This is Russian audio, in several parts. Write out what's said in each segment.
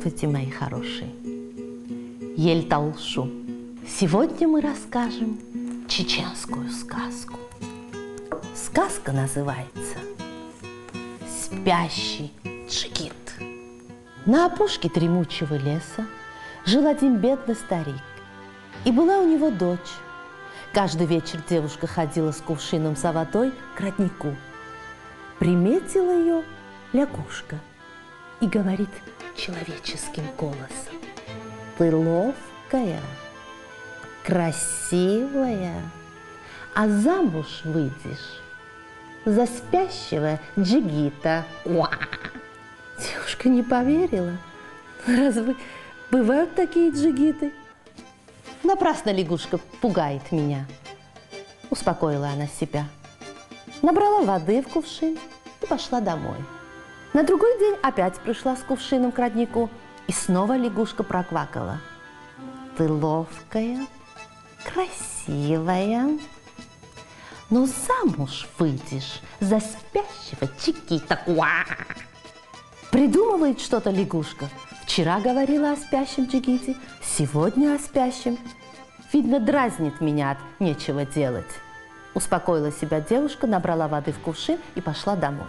Здравствуйте, мои хорошие! Ель-Талшу. Сегодня мы расскажем чеченскую сказку. Сказка называется «Спящий джигит». На опушке дремучего леса жил один бедный старик, и была у него дочь. Каждый вечер девушка ходила с кувшином за водой к роднику. Приметила ее лягушка и говорит человеческим голосом: «Ты ловкая, красивая, а замуж выйдешь за спящего джигита». Девушка не поверила. Разве бывают такие джигиты? Напрасно лягушка пугает меня. Успокоила она себя. Набрала воды в кувшин и пошла домой. На другой день опять пришла с кувшином к роднику, и снова лягушка проквакала: «Ты ловкая, красивая, но замуж выйдешь за спящего джигита». Придумывает что-то лягушка. Вчера говорила о спящем джигите, сегодня о спящем. Видно, дразнит меня от нечего делать. Успокоила себя девушка, набрала воды в кувшин и пошла домой.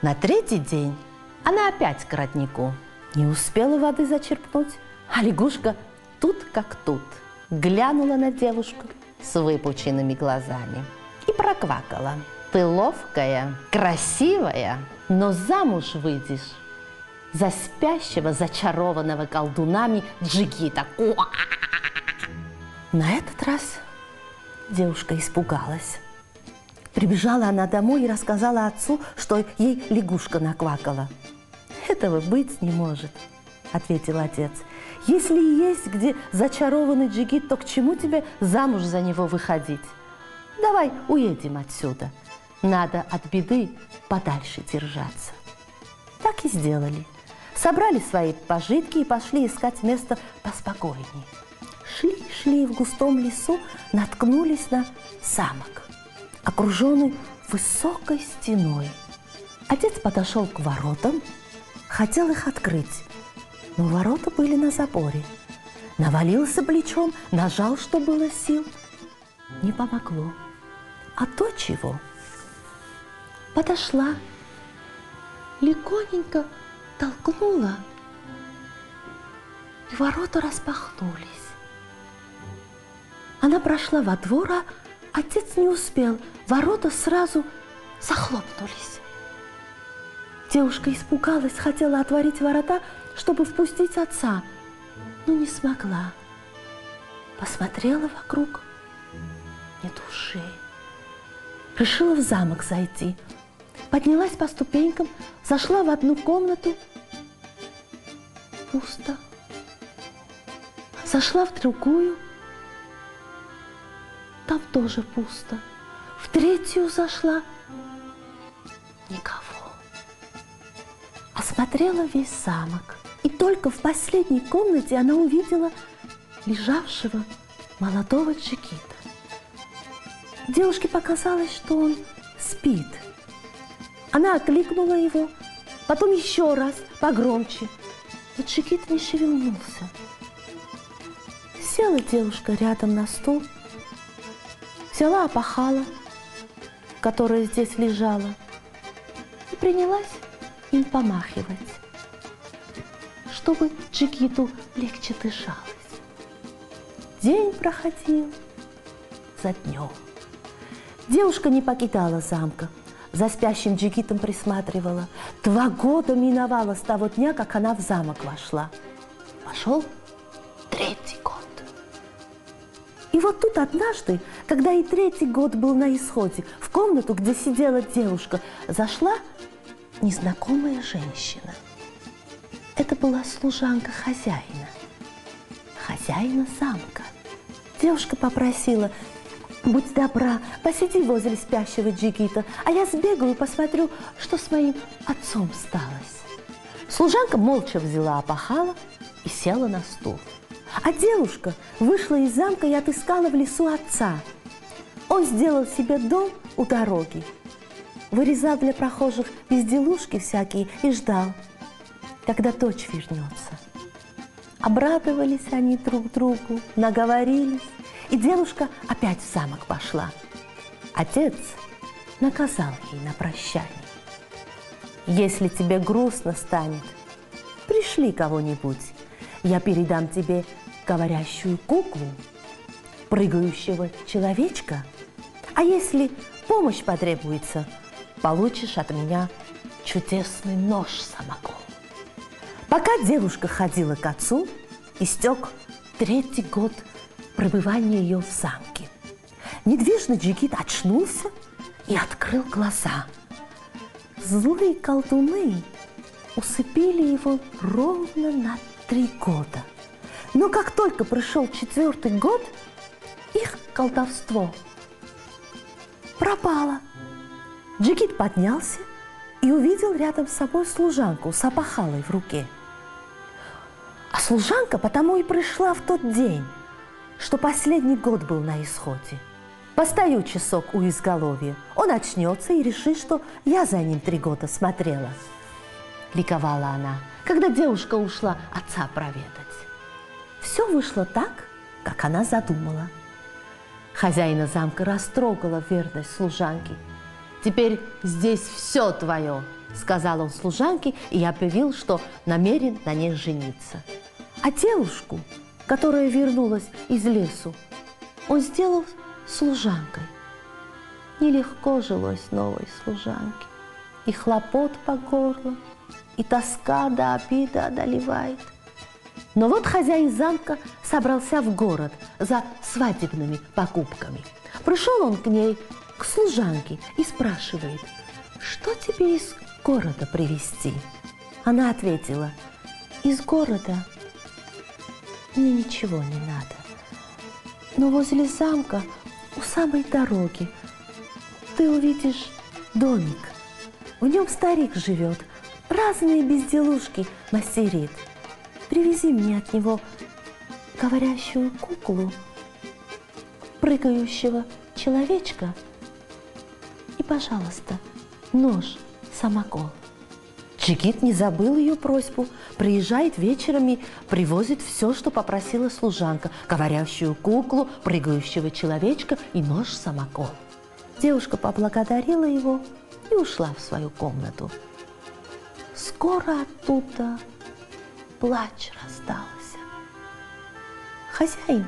На третий день она опять к роднику. Не успела воды зачерпнуть, а лягушка тут как тут глянула на девушку с выпученными глазами и проквакала: «Ты ловкая, красивая, но замуж выйдешь за спящего, зачарованного колдунами джигита». На этот раз девушка испугалась. Прибежала она домой и рассказала отцу, что ей лягушка наквакала. «Этого быть не может», — ответил отец. «Если и есть где зачарованный джигит, то к чему тебе замуж за него выходить? Давай уедем отсюда. Надо от беды подальше держаться». Так и сделали. Собрали свои пожитки и пошли искать место поспокойнее. Шли в густом лесу, наткнулись на замок, окруженный высокой стеной. Отец подошел к воротам, хотел их открыть, но ворота были на заборе. Навалился плечом, нажал, что было сил. Не помогло. А то чего? Подошла, легоненько толкнула, и ворота распахнулись. Она прошла во двор, а отец не успел. Ворота сразу захлопнулись. Девушка испугалась, хотела отворить ворота, чтобы впустить отца, но не смогла. Посмотрела вокруг, ни души. Решила в замок зайти. Поднялась по ступенькам, зашла в одну комнату. Пусто. Зашла в другую. Там тоже пусто. В третью зашла. Никого. Осмотрела весь замок. И только в последней комнате она увидела лежавшего молодого джигита. Девушке показалось, что он спит. Она окликнула его, потом еще раз, погромче. Но джигит не шевельнулся. Села девушка рядом на стул, взяла опахало, которое здесь лежало, и принялась им помахивать, чтобы джигиту легче дышалось. День проходил за днем. Девушка не покидала замка, за спящим джигитом присматривала. 2 года миновало с того дня, как она в замок вошла. Пошел 3-й год. И вот тут однажды, когда и 3-й год был на исходе, в комнату, где сидела девушка, зашла незнакомая женщина. Это была служанка хозяина замка. Девушка попросила: «Будь добра, посиди возле спящего джигита, а я сбегаю и посмотрю, что с моим отцом сталось». Служанка молча взяла опахало и села на стул. А девушка вышла из замка и отыскала в лесу отца. Он сделал себе дом у дороги, вырезал для прохожих безделушки всякие и ждал. когда дочь вернется. Обрадовались они друг другу, наговорились, и девушка опять в замок пошла. Отец наказал ей на прощание: если тебе грустно станет, пришли кого-нибудь, я передам тебе говорящую куклу, прыгающего человечка, а если помощь потребуется, получишь от меня чудесный нож-самокол. Пока девушка ходила к отцу, истек 3-й год пребывания ее в замке. Недвижный Джигит очнулся и открыл глаза. Злые колдуны усыпили его ровно на 3 года. Но как только пришел 4-й год, их колдовство пропало. Джигит поднялся и увидел рядом с собой служанку с опахалой в руке. А служанка потому и пришла в тот день, что последний год был на исходе. Постою часок у изголовья, он очнется и решит, что я за ним 3 года смотрела. Ликовала она, когда девушка ушла отца проведать. Все вышло так, как она задумала. Хозяина замка растрогала верность служанки. «Теперь здесь все твое», — сказал он служанке и объявил, что намерен на ней жениться. А девушку, которая вернулась из лесу, он сделал служанкой. Нелегко жилось новой служанке. И хлопот по горло, и тоска до обида одолевает. Но вот хозяин замка собрался в город за свадебными покупками. Пришел он к ней, к служанке, и спрашивает: что тебе из города привезти? Она ответила: из города мне ничего не надо. Но возле замка, у самой дороги, ты увидишь домик. В нем старик живет, разные безделушки мастерит. Привези мне от него говорящую куклу, прыгающего человечка и, пожалуйста, нож-самокол. Джигит не забыл ее просьбу, приезжает вечером и привозит все, что попросила служанка: говорящую куклу, прыгающего человечка и нож-самокол. Девушка поблагодарила его и ушла в свою комнату. Скоро оттуда плач раздался. Хозяин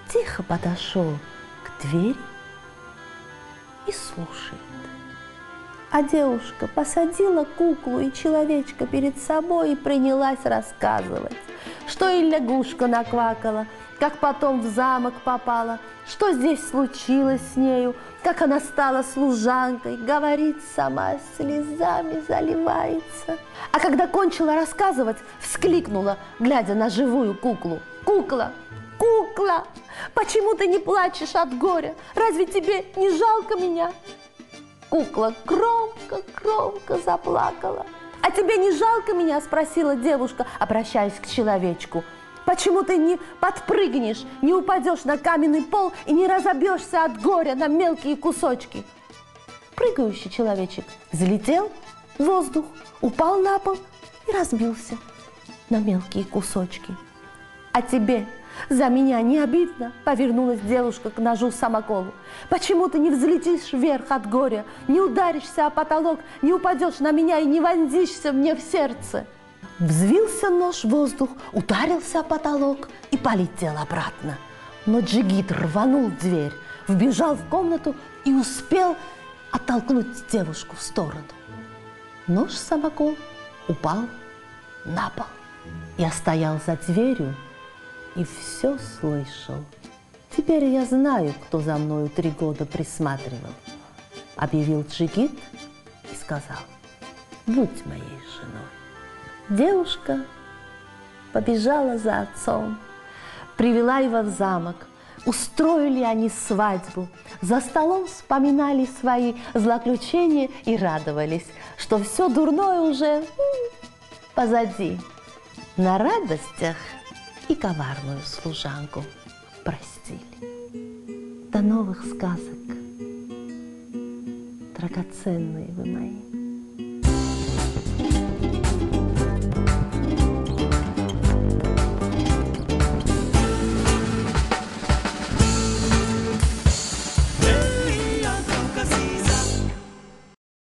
тихо подошел к двери и слушает. А девушка посадила куклу и человечка перед собой и принялась рассказывать, что и лягушка наквакала, как потом в замок попала, что здесь случилось с нею, как она стала служанкой, говорит сама, слезами заливается. А когда кончила рассказывать, вскликнула, глядя на живую куклу: «Кукла! Кукла! Почему ты не плачешь от горя? Разве тебе не жалко меня?» Кукла громко заплакала. «А тебе не жалко меня?» – спросила девушка, обращаясь к человечку. «Почему ты не подпрыгнешь, не упадешь на каменный пол и не разобьешься от горя на мелкие кусочки?» Прыгающий человечек взлетел в воздух, упал на пол и разбился на мелкие кусочки. «А тебе за меня не обидно?» – повернулась девушка к ножу-самоколу. «Почему ты не взлетишь вверх от горя, не ударишься о потолок, не упадешь на меня и не вонзишься мне в сердце?» Взвился нож в воздух, ударился о потолок и полетел обратно. Но Джигит рванул дверь, вбежал в комнату и успел оттолкнуть девушку в сторону. Нож-самокол упал на пол. Я стоял за дверью и все слышал. «Теперь я знаю, кто за мною 3 года присматривал», — объявил Джигит и сказал: «Будь моей женой». Девушка побежала за отцом, привела его в замок. Устроили они свадьбу. За столом вспоминали свои злоключения и радовались, что все дурное уже позади. На радостях и коварную служанку простили. До новых сказок, драгоценные вы мои.